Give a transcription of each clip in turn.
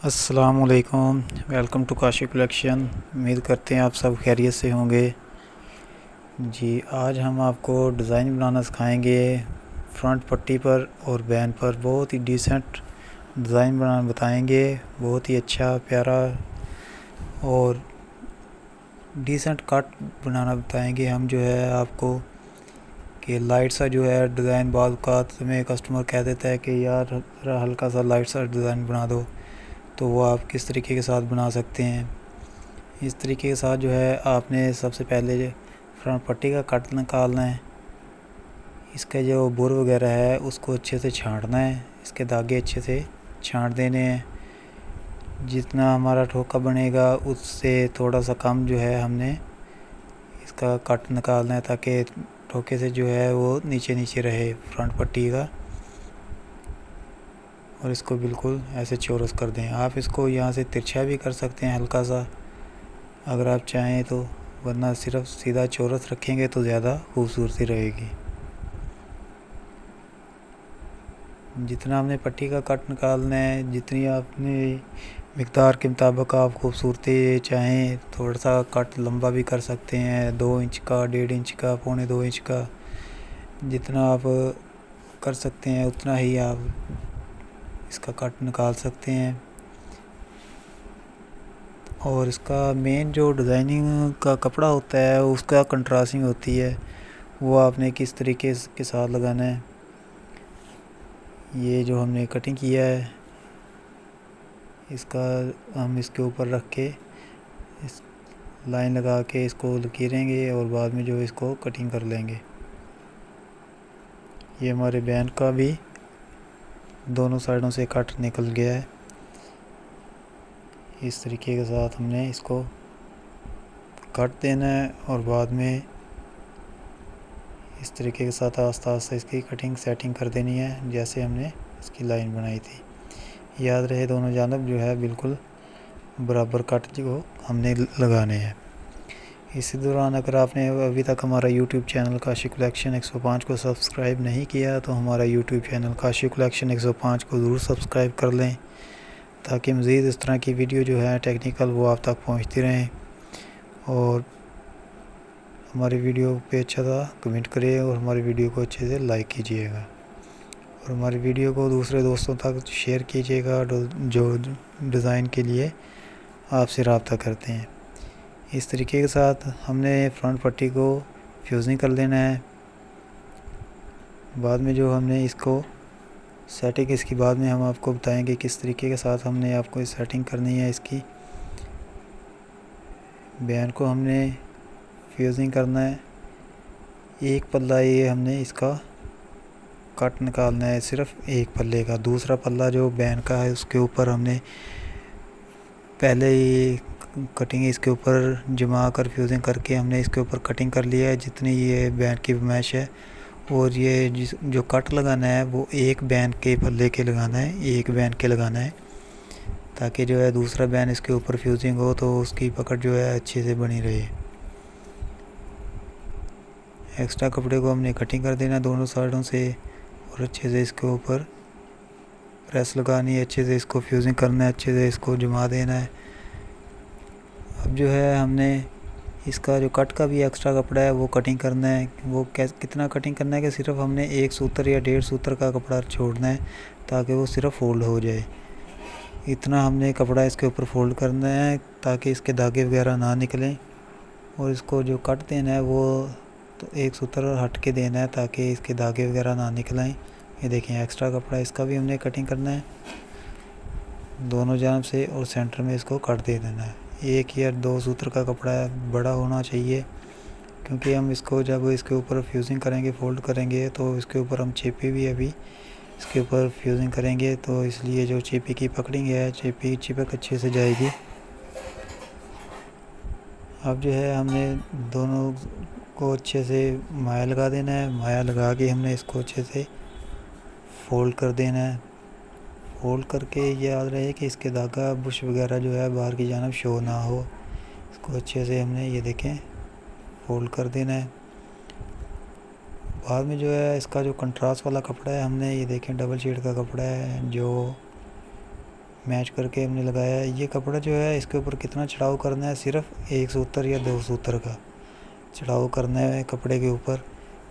अस्सलामुअलैकुम। Welcome to Kashi collection. उम्मीद करते हैं आप सब खैरियत से होंगे। जी, आज हम आपको डिज़ाइन बनाना सिखाएंगे फ्रंट पट्टी पर और बैन पर। बहुत ही डिसेंट डिज़ाइन बनाना बताएंगे, बहुत ही अच्छा प्यारा और डिसेंट कट बनाना बताएंगे हम। जो है आपको कि लाइट सा जो है डिज़ाइन, बाद में कस्टमर कह देता है कि यार हल्का सा लाइट सा डिज़ाइन बना दो, तो वो आप किस तरीके के साथ बना सकते हैं। इस तरीके के साथ जो है आपने सबसे पहले फ्रंट पट्टी का कट निकालना है। इसका जो बुर वगैरह है उसको अच्छे से छांटना है, इसके धागे अच्छे से छांट देने हैं। जितना हमारा ठोका बनेगा उससे थोड़ा सा कम जो है हमने इसका कट निकालना है, ताकि ठोके से जो है वो नीचे नीचे रहे फ्रंट पट्टी का। और इसको बिल्कुल ऐसे चौरस कर दें। आप इसको यहाँ से तिरछा भी कर सकते हैं हल्का सा अगर आप चाहें तो, वरना सिर्फ सीधा चौरस रखेंगे तो ज़्यादा खूबसूरती रहेगी। जितना हमने पट्टी का कट निकालना है, जितनी आपने मिक़दार के मुताबिक आप खूबसूरती चाहें, थोड़ा सा कट लंबा भी कर सकते हैं, 2 इंच का, 1.5 इंच का, 1.25 इंच का। जितना आप कर सकते हैं उतना ही आप इसका कट निकाल सकते हैं। और इसका मेन जो डिज़ाइनिंग का कपड़ा होता है उसका कंट्रास्टिंग होती है, वो आपने किस तरीके के साथ लगाना है। ये जो हमने कटिंग किया है इसका हम इसके ऊपर रख के इस लाइन लगा के इसको लकीरेंगे और बाद में जो इसको कटिंग कर लेंगे। ये हमारे बैन का भी दोनों साइडों से कट निकल गया है। इस तरीके के साथ हमने इसको कट देना है और बाद में इस तरीके के साथ आस्ता आस्ता इसकी कटिंग सेटिंग कर देनी है, जैसे हमने इसकी लाइन बनाई थी। याद रहे दोनों जानब जो है बिल्कुल बराबर कट जो हमने लगाने हैं। इसी दौरान अगर आपने अभी तक हमारा यूट्यूब चैनल काशी कलेक्शन 105 को सब्सक्राइब नहीं किया तो हमारा यूट्यूब चैनल काशी कलेक्शन 105 को ज़रूर सब्सक्राइब कर लें, ताकि मज़ीद इस तरह की वीडियो जो है टेक्निकल वो आप तक पहुंचती रहें। और हमारी वीडियो पे अच्छा सा कमेंट करिए और हमारी वीडियो को अच्छे से लाइक कीजिएगा और हमारी वीडियो को दूसरे दोस्तों तक शेयर कीजिएगा जो डिज़ाइन के लिए आपसे रब्ता करते हैं। इस तरीके के साथ हमने फ्रंट पट्टी को फ्यूज़िंग कर लेना है। बाद में जो हमने इसको सेटिंग, इसकी बाद में हम आपको बताएंगे किस तरीके के साथ हमने आपको सेटिंग करनी है। इसकी बैन को हमने फ्यूज़िंग करना है। एक पल्ला ये हमने इसका कट निकालना है, सिर्फ एक पल्ले का। दूसरा पल्ला जो बैन का है उसके ऊपर हमने पहले ही कटिंग इसके ऊपर जमा कर फ्यूज़िंग करके हमने इसके ऊपर कटिंग कर लिया है जितनी ये बैन की मैश है। और ये जो कट लगाना है वो एक बैन के पल्ले के लगाना है, एक बैन के लगाना है, ताकि जो है दूसरा बैन इसके ऊपर फ्यूज़िंग हो तो उसकी पकड़ जो है अच्छे से बनी रहे। एक्स्ट्रा कपड़े को हमने कटिंग कर देना दोनों साइडों से और अच्छे से इसके ऊपर प्रेस लगानी है, अच्छे से इसको फ्यूज़िंग करना है, अच्छे से इसको जमा देना है। अब जो है हमने इसका जो कट का भी एक्स्ट्रा कपड़ा है वो कटिंग करना है। वो कितना कटिंग करना है कि सिर्फ हमने 1 सूत्र या 1.5 सूत्र का कपड़ा छोड़ना है, ताकि वो सिर्फ फोल्ड हो जाए। इतना हमने कपड़ा इसके ऊपर फोल्ड करना है ताकि इसके धागे वगैरह ना निकलें। और इसको जो कट देना है वो तो 1 सूत्र हट के देना है ताकि इसके धागे वगैरह ना निकलें। ये देखें एक्स्ट्रा कपड़ा, इसका भी हमने कटिंग करना है दोनों जानब से और सेंटर में इसको कट दे देना है। 1 या 2 सूत्र का कपड़ा बड़ा होना चाहिए, क्योंकि हम इसको जब इसके ऊपर फ्यूज़िंग करेंगे, फोल्ड करेंगे, तो इसके ऊपर हम चेपी भी अभी इसके ऊपर फ्यूज़िंग करेंगे, तो इसलिए जो चेपी की पकड़िंग है, चेपी चिपक अच्छे से जाएगी। अब जो है हमने दोनों को अच्छे से माया लगा देना है। माया लगा के हमने इसको अच्छे से फोल्ड कर देना है। फोल्ड करके ये याद रहे कि इसके धागा बुश वगैरह जो है बाहर की जानब शो ना हो। इसको अच्छे से हमने ये देखें फोल्ड कर देना है। बाद में जो है इसका जो कंट्रास्ट वाला कपड़ा है, हमने ये देखें डबल शेड का कपड़ा है जो मैच करके हमने लगाया है। ये कपड़ा जो है इसके ऊपर कितना चढ़ाव करना है, सिर्फ 1 सूत्र या 2 सूत्र का चढ़ाव करना है कपड़े के ऊपर,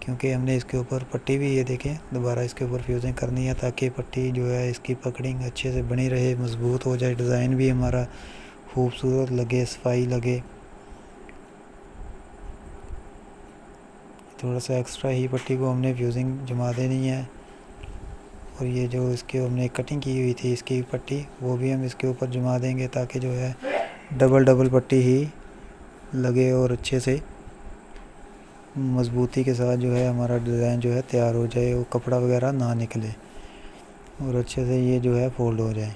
क्योंकि हमने इसके ऊपर पट्टी भी ये देखें दोबारा इसके ऊपर फ्यूजिंग करनी है, ताकि पट्टी जो है इसकी पकड़िंग अच्छे से बनी रहे, मज़बूत हो जाए, डिज़ाइन भी हमारा खूबसूरत लगे, सफाई लगे। थोड़ा सा एक्स्ट्रा ही पट्टी को हमने फ्यूजिंग जमा देनी है। और ये जो इसके हमने कटिंग की हुई थी इसकी पट्टी, वो भी हम इसके ऊपर जमा देंगे, ताकि जो है डबल पट्टी ही लगे और अच्छे से मज़बूती के साथ जो है हमारा डिज़ाइन जो है तैयार हो जाए, वो कपड़ा वगैरह ना निकले और अच्छे से ये जो है फोल्ड हो जाए।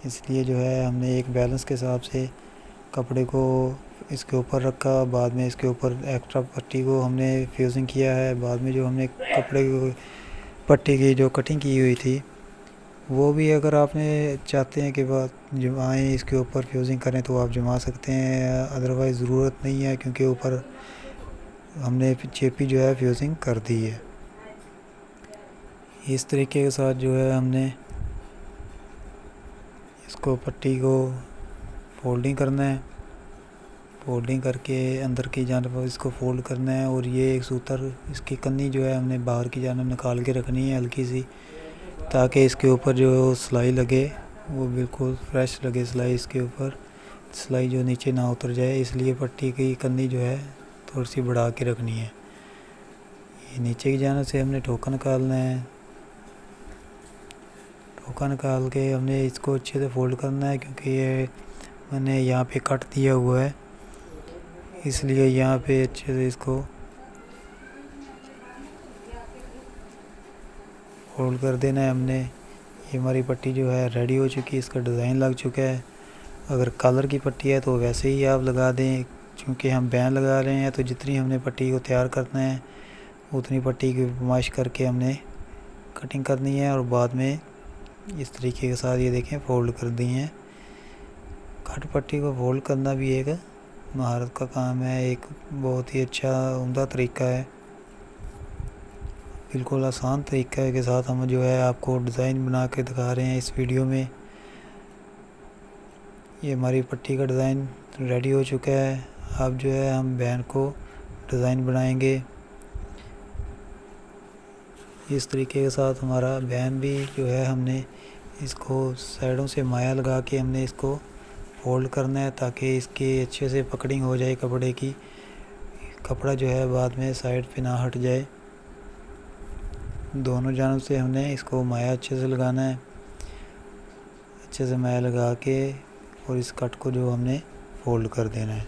इसलिए जो है हमने एक बैलेंस के हिसाब से कपड़े को इसके ऊपर रखा, बाद में इसके ऊपर एक्स्ट्रा पट्टी को हमने फ्यूजिंग किया है। बाद में जो हमने कपड़े को पट्टी की जो कटिंग की हुई थी, वो भी अगर आपने चाहते हैं कि बाद जमाएँ इसके ऊपर फ्यूजिंग करें तो आप जमा सकते हैं, अदरवाइज़ ज़रूरत नहीं है, क्योंकि ऊपर हमने चेपी जो है फ्यूजिंग कर दी है। इस तरीके के साथ जो है हमने इसको पट्टी को फोल्डिंग करना है, फोल्डिंग करके अंदर की जानिब इसको फोल्ड करना है। और ये एक सूत्र इसकी कन्नी जो है हमने बाहर की जानिब निकाल के रखनी है हल्की सी, ताकि इसके ऊपर जो सिलाई लगे वो बिल्कुल फ्रेश लगे, सिलाई इसके ऊपर सिलाई जो नीचे ना उतर जाए, इसलिए पट्टी की कन्नी जो है थोड़ी सी बढ़ा के रखनी है। ये नीचे की जानिब से हमने ठोका निकालना है, ठोका निकाल के हमने इसको अच्छे से फोल्ड करना है, क्योंकि ये मैंने यहाँ पे कट दिया हुआ है, इसलिए यहाँ पे अच्छे से इसको फोल्ड कर देना है हमने। ये हमारी पट्टी जो है रेडी हो चुकी है, इसका डिज़ाइन लग चुका है। अगर कलर की पट्टी है तो वैसे ही आप लगा दें, क्योंकि हम बैन लगा रहे हैं तो जितनी हमने पट्टी को तैयार करना है उतनी पट्टी की फरमाइश करके हमने कटिंग करनी है। और बाद में इस तरीके के साथ ये देखें फोल्ड कर दी हैं। कट पट्टी को फोल्ड करना भी एक महारत का काम है, एक बहुत ही अच्छा उम्दा तरीका है, बिल्कुल आसान तरीके के साथ हम जो है आपको डिज़ाइन बना के दिखा रहे हैं इस वीडियो में। ये हमारी पट्टी का डिज़ाइन रेडी हो चुका है। अब जो है हम बैन को डिज़ाइन बनाएंगे। इस तरीके के साथ हमारा बैन भी जो है हमने इसको साइडों से माया लगा के हमने इसको फोल्ड करना है, ताकि इसकी अच्छे से पकड़िंग हो जाए कपड़े की, कपड़ा जो है बाद में साइड पे ना हट जाए। दोनों जानब से हमने इसको माया अच्छे से लगाना है, अच्छे से माया लगा के और इस कट को जो हमने फोल्ड कर देना है।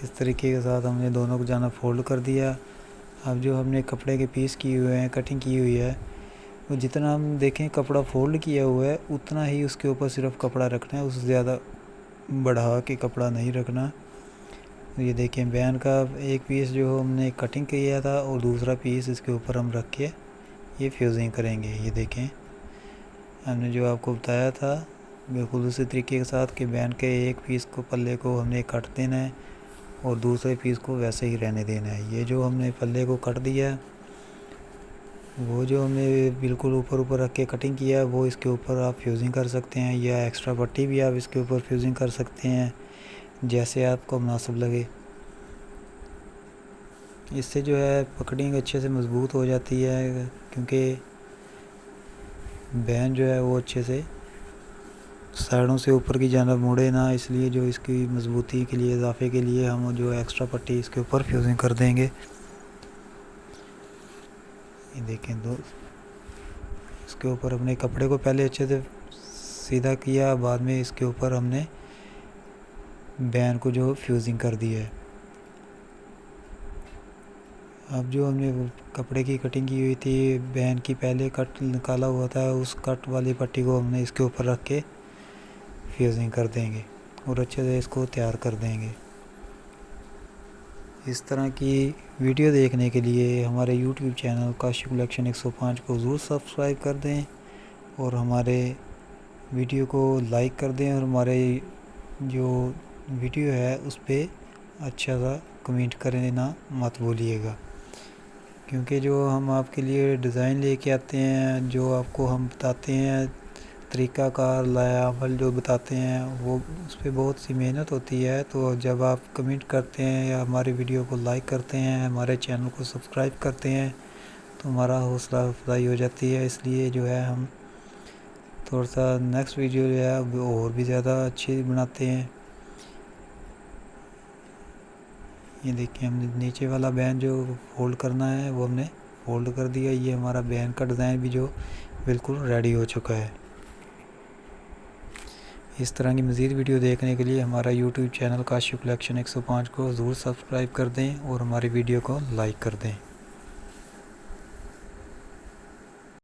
इस तरीके के साथ हमने दोनों को जाना फोल्ड कर दिया। अब जो हमने कपड़े के पीस किए हुए हैं, कटिंग की हुई है, वो जितना हम देखें कपड़ा फोल्ड किया हुआ है उतना ही उसके ऊपर सिर्फ कपड़ा रखना है, उससे ज़्यादा बढ़ा के कपड़ा नहीं रखना। ये देखें बैन का एक पीस जो हमने कटिंग किया था और दूसरा पीस इसके ऊपर हम रख के ये फ्यूजिंग करेंगे। ये देखें हमने जो आपको बताया था बिल्कुल उसी तरीके के साथ कि बैन के एक पीस को पल्ले को हमने काट देना है और दूसरे पीस को वैसे ही रहने देना है। ये जो हमने पल्ले को काट दिया, वो जो हमने बिल्कुल ऊपर रख के कटिंग किया है वो इसके ऊपर आप फ्यूजिंग कर सकते हैं, या एक्स्ट्रा पट्टी भी आप इसके ऊपर फ्यूजिंग कर सकते हैं, जैसे आपको मुनासिब लगे। इससे जो है पकड़िंग अच्छे से मज़बूत हो जाती है, क्योंकि बैन जो है वो अच्छे से साइडों से ऊपर की जानिब मुड़े ना, इसलिए जो इसकी मज़बूती के लिए इजाफे के लिए हम जो एक्स्ट्रा पट्टी इसके ऊपर फ्यूजिंग कर देंगे। ये देखें तो इसके ऊपर हमने कपड़े को पहले अच्छे से सीधा किया, बाद में इसके ऊपर हमने बैन को जो फ्यूजिंग कर दी है। अब जो हमने कपड़े की कटिंग की हुई थी, बैन की पहले कट निकाला हुआ था, उस कट वाली पट्टी को हमने इसके ऊपर रख के फ्यूजिंग कर देंगे और अच्छे से इसको तैयार कर देंगे। इस तरह की वीडियो देखने के लिए हमारे YouTube चैनल काशिफ कलेक्शन 105 को ज़रूर सब्सक्राइब कर दें और हमारे वीडियो को लाइक कर दें, और हमारे जो वीडियो है उस पर अच्छा सा कमेंट करना मत भूलिएगा, क्योंकि जो हम आपके लिए डिज़ाइन लेके आते हैं, जो आपको हम बताते हैं तरीक़ाकार अमल जो बताते हैं वो उस पर बहुत सी मेहनत होती है। तो जब आप कमेंट करते हैं या हमारी वीडियो को लाइक करते हैं, हमारे चैनल को सब्सक्राइब करते हैं, तो हमारा हौसला अफजाई हो जाती है। इसलिए जो है हम थोड़ा सा नेक्स्ट वीडियो जो है वो और भी ज़्यादा अच्छी बनाते हैं। ये देखिए, हमने नीचे वाला बैन जो फोल्ड करना है वो हमने फोल्ड कर दिया। ये हमारा बैन का डिज़ाइन भी जो बिल्कुल रेडी हो चुका है। इस तरह की मज़ीद वीडियो देखने के लिए हमारा यूट्यूब चैनल काशिफ कलेक्शन 105 को ज़रूर सब्सक्राइब कर दें और हमारी वीडियो को लाइक कर दें।